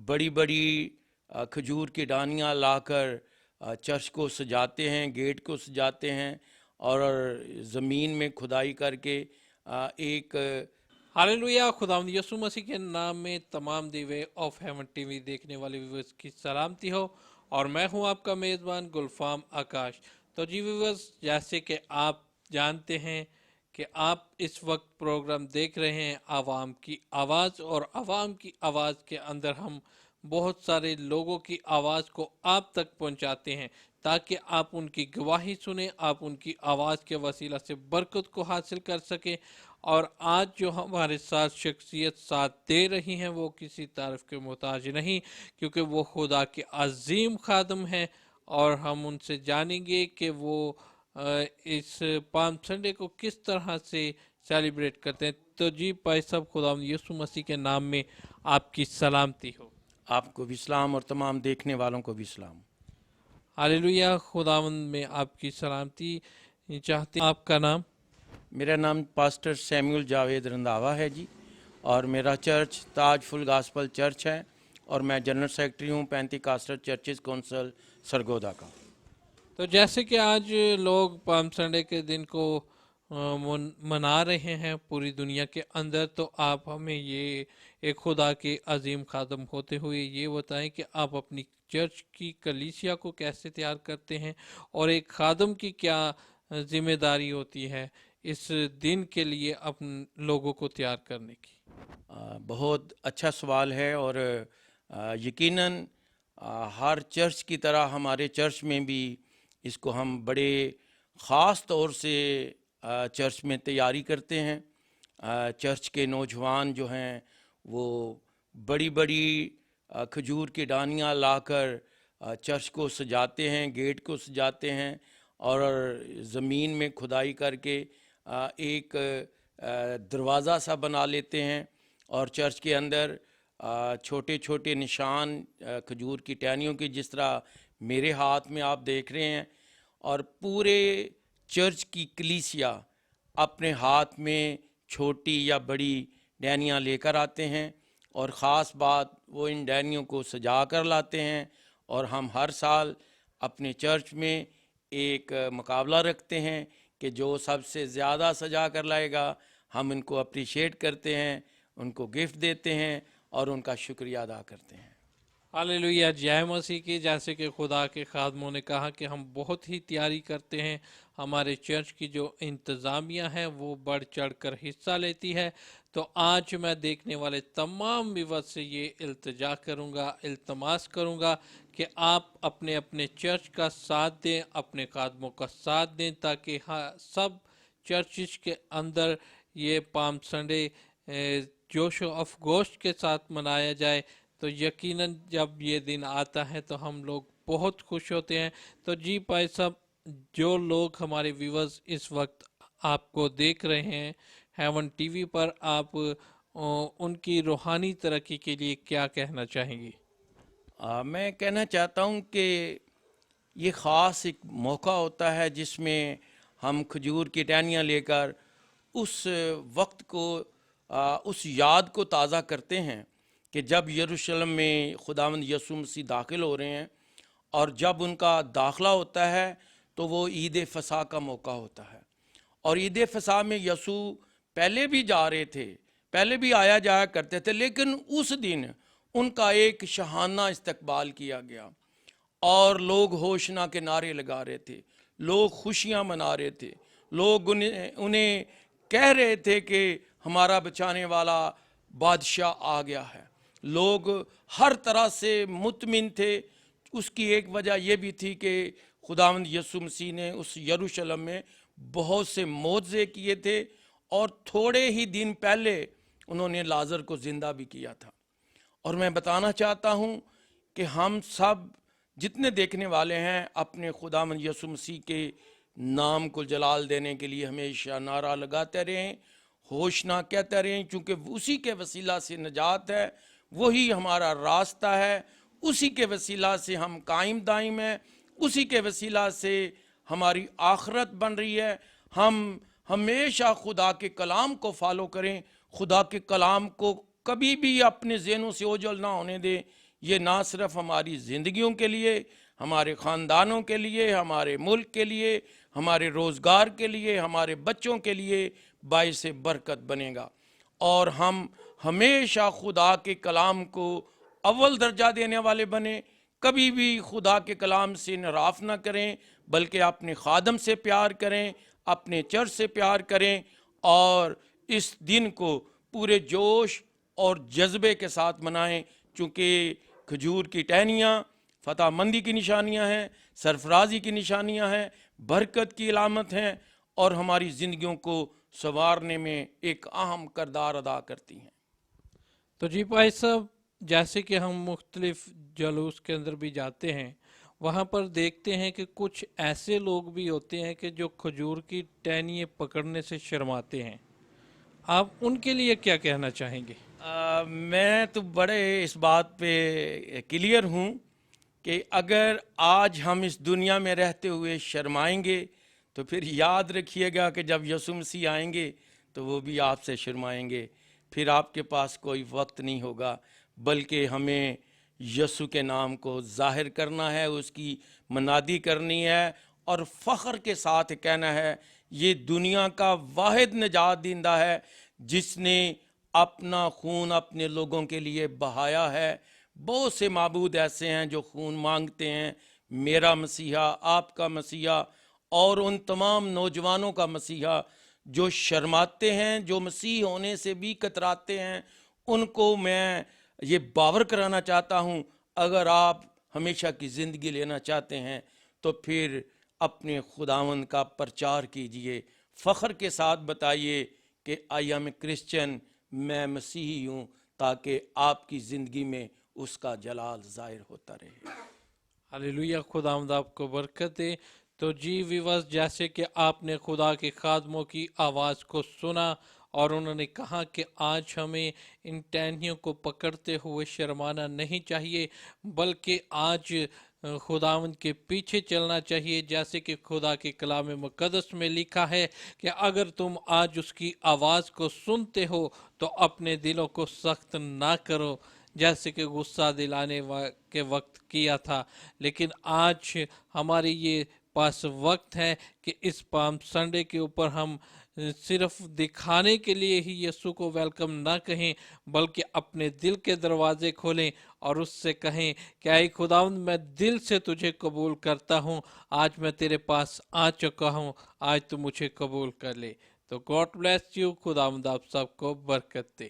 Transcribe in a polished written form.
बड़ी बड़ी खजूर की डानियाँ लाकर चर्च को सजाते हैं, गेट को सजाते हैं और ज़मीन में खुदाई करके एक हालेलुया। खुदावंद यीशु मसीह के नाम में तमाम दी वे ऑफ हेवन टीवी देखने वाले व्यूवर्स की सलामती हो, और मैं हूं आपका मेज़बान गुलफाम आकाश। तो जी व्यूवर्स, जैसे कि आप जानते हैं कि आप इस वक्त प्रोग्राम देख रहे हैं आवाम की आवाज़, और आवाम की आवाज़ के अंदर हम बहुत सारे लोगों की आवाज़ को आप तक पहुंचाते हैं ताकि आप उनकी गवाही सुने, आप उनकी आवाज़ के वसीला से बरकत को हासिल कर सकें। और आज जो हमारे साथ शख्सियत साथ दे रही हैं वो किसी तारीफ के मोहताज नहीं, क्योंकि वो खुदा के अजीम खादम हैं, और हम उनसे जानेंगे कि वो इस पाम संडे को किस तरह से सेलिब्रेट करते हैं। तो जी भाई साहब, खुदा यीशु मसीह के नाम में आपकी सलामती हो। आपको भी सलाम और तमाम देखने वालों को भी सलाम। हालेलुया। खुदावंद में आपकी सलामती चाहते हैं। आपका नाम? मेरा नाम पास्टर सैमुअल जावेद रंधावा है जी, और मेरा चर्च ताज फुल गास्पल चर्च है, और मैं जनरल सेक्रेटरी हूँ पेंटिकॉस्टल चर्चेस काउंसिल सरगोदा का। तो जैसे कि आज लोग पाम संडे के दिन को मना रहे हैं पूरी दुनिया के अंदर, तो आप हमें ये एक खुदा के अजीम खादम होते हुए ये बताएं कि आप अपनी चर्च की कलीसिया को कैसे तैयार करते हैं, और एक खादम की क्या जिम्मेदारी होती है इस दिन के लिए अपन लोगों को तैयार करने की। बहुत अच्छा सवाल है, और यकीनन हर चर्च की तरह हमारे चर्च में भी इसको हम बड़े ख़ास तौर से चर्च में तैयारी करते हैं। चर्च के नौजवान जो हैं वो बड़ी बड़ी खजूर की डानियाँ लाकर चर्च को सजाते हैं, गेट को सजाते हैं, और ज़मीन में खुदाई करके एक दरवाज़ा सा बना लेते हैं, और चर्च के अंदर छोटे छोटे निशान खजूर की टहनियों की, जिस तरह मेरे हाथ में आप देख रहे हैं, और पूरे चर्च की कलीसिया अपने हाथ में छोटी या बड़ी डैनियाँ लेकर आते हैं, और ख़ास बात वो इन डैनियों को सजा कर लाते हैं। और हम हर साल अपने चर्च में एक मुकाबला रखते हैं कि जो सबसे ज़्यादा सजा कर लाएगा, हम इनको अप्रिशिएट करते हैं, उनको गिफ्ट देते हैं और उनका शुक्रिया अदा करते हैं। हालेलुया, जय मसीह की। जैसे कि खुदा के खादमों ने कहा कि हम बहुत ही तैयारी करते हैं, हमारे चर्च की जो इंतज़ामिया है वो बढ़ चढ़ कर हिस्सा लेती है। तो आज मैं देखने वाले तमाम व्यूअर्स से ये इल्तिजा करूँगा, इल्तमास करूँगा कि आप अपने अपने चर्च का साथ दें, अपने खादमों का साथ दें, ताकि सब चर्चिस के अंदर ये पाम संडे जोश ऑफ गोश्त के साथ मनाया जाए। तो यकीनन जब ये दिन आता है तो हम लोग बहुत खुश होते हैं। तो जी भाई साहब, जो लोग हमारे व्यूवर्स इस वक्त आपको देख रहे हैं हेवन टीवी पर, आप उनकी रूहानी तरक्की के लिए क्या कहना चाहेंगे? मैं कहना चाहता हूँ कि ये ख़ास एक मौका होता है जिसमें हम खजूर की टहनियाँ लेकर उस वक्त को उस याद को ताज़ा करते हैं कि जब यरूशलेम में खुदावंद यीशु मसीह दाखिल हो रहे हैं, और जब उनका दाखला होता है तो वो ईद फसा का मौका होता है। और ईद फसा में यीशु पहले भी जा रहे थे, पहले भी आया जाया करते थे, लेकिन उस दिन उनका एक शहाना इस्तकबाल किया गया, और लोग होशना के नारे लगा रहे थे, लोग खुशियाँ मना रहे थे, लोग उन्हें कह रहे थे कि हमारा बचाने वाला बादशाह आ गया है। लोग हर तरह से मुतमिन थे। उसकी एक वजह यह भी थी कि खुदावंद यीशु मसीह ने उस यरूशलेम में बहुत से मौजज़े किए थे, और थोड़े ही दिन पहले उन्होंने लाजर को ज़िंदा भी किया था। और मैं बताना चाहता हूँ कि हम सब जितने देखने वाले हैं अपने खुदावंद यीशु मसीह के नाम को जलाल देने के लिए हमेशा नारा लगाते रहें, होशना कहते रहें, क्योंकि उसी के वसीला से नजात है, वही हमारा रास्ता है, उसी के वसीला से हम कायम दाइम हैं, उसी के वसीला से हमारी आखरत बन रही है। हम हमेशा खुदा के कलाम को फॉलो करें, खुदा के कलाम को कभी भी अपने ज़हनों से ओझल ना होने दें یہ نہ صرف ہماری زندگیوں کے لیے، ہمارے خاندانوں کے لیے، ہمارے ملک کے لیے، ہمارے روزگار کے لیے، ہمارے بچوں کے لیے باعث برکت بنے گا، اور ہم ہمیشہ خدا کے کلام کو اول درجہ دینے والے بنیں، کبھی بھی خدا کے کلام سے انحراف نہ کریں، بلکہ اپنے خادم سے پیار کریں، اپنے چرچ سے پیار کریں، اور اس دن کو پورے جوش اور جذبے کے ساتھ منائیں، چونکہ کھجور کی ٹہنیاں فتح مندی کی نشانیاں ہیں، سرفرازی کی نشانیاں ہیں، برکت کی علامت ہیں، اور ہماری زندگیوں کو سنوارنے میں ایک اہم کردار ادا کرتی ہیں۔ تو جی بھائی صاحب، جیسے کہ ہم مختلف جلوس کے اندر بھی جاتے ہیں، وہاں پر دیکھتے ہیں کہ کچھ ایسے لوگ بھی ہوتے ہیں کہ جو کھجور کی ٹہنیاں پکڑنے سے شرماتے ہیں، آپ ان کے لیے کیا کہنا چاہیں گے؟ میں تو بڑے اس بات پہ کلیئر ہوں کہ اگر آج ہم اس دنیا میں رہتے ہوئے شرمائیں گے تو پھر یاد رکھیے گا کہ جب یسوع مسیح آئیں گے تو وہ بھی آپ سے شرمائیں گے، پھر آپ کے پاس کوئی وقت نہیں ہوگا، بلکہ ہمیں یسوع کے نام کو ظاہر کرنا ہے، اس کی منادی کرنی ہے، اور فخر کے ساتھ کہنا ہے یہ دنیا کا واحد نجات دہندہ ہے جس نے اپنا خون اپنے لوگوں کے لیے بہایا ہے۔ بہت سے معبود ایسے ہیں جو خون مانگتے ہیں، میرا مسیحا، آپ کا مسیحا، اور ان تمام نوجوانوں کا مسیحا جو شرماتے ہیں، جو مسیح ہونے سے بھی کتراتے ہیں، ان کو میں یہ باور کرانا چاہتا ہوں، اگر آپ ہمیشہ کی زندگی لینا چاہتے ہیں تو پھر اپنے خداوند کا پرچار کیجئے، فخر کے ساتھ بتائیے کہ آئی ایم اے کرسچن، میں مسیحی ہوں، تاکہ آپ کی زندگی میں اس کا جلال ظاہر ہوتا رہے۔ ہلیلویہ، خداوند آپ کو برکت دے۔ تو جی ویورز، جیسے کہ آپ نے خدا کے خادموں کی آواز کو سنا اور انہوں نے کہا کہ آج ہمیں ان ٹہنیوں کو پکڑتے ہوئے شرمانا نہیں چاہیے، بلکہ آج خداوند کے پیچھے چلنا چاہیے، جیسے کہ خدا کے کلام مقدس میں لکھا ہے کہ اگر تم آج اس کی آواز کو سنتے ہو تو اپنے دلوں کو سخت نہ کرو، جیسے کہ غصہ دلانے کے وقت کیا تھا۔ لیکن آج ہماری یہ پاس وقت ہے کہ اس پام سنڈے کے اوپر ہم صرف دکھانے کے لیے ہی یسوع کو ویلکم نہ کہیں، بلکہ اپنے دل کے دروازے کھولیں اور اس سے کہیں کہ اے خداوند، میں دل سے تجھے قبول کرتا ہوں، آج میں تیرے پاس آ چکا ہوں، آج تو مجھے قبول کر لے۔ تو گاڈ بلیس یو، خداوند آپ سب کو برکت دے۔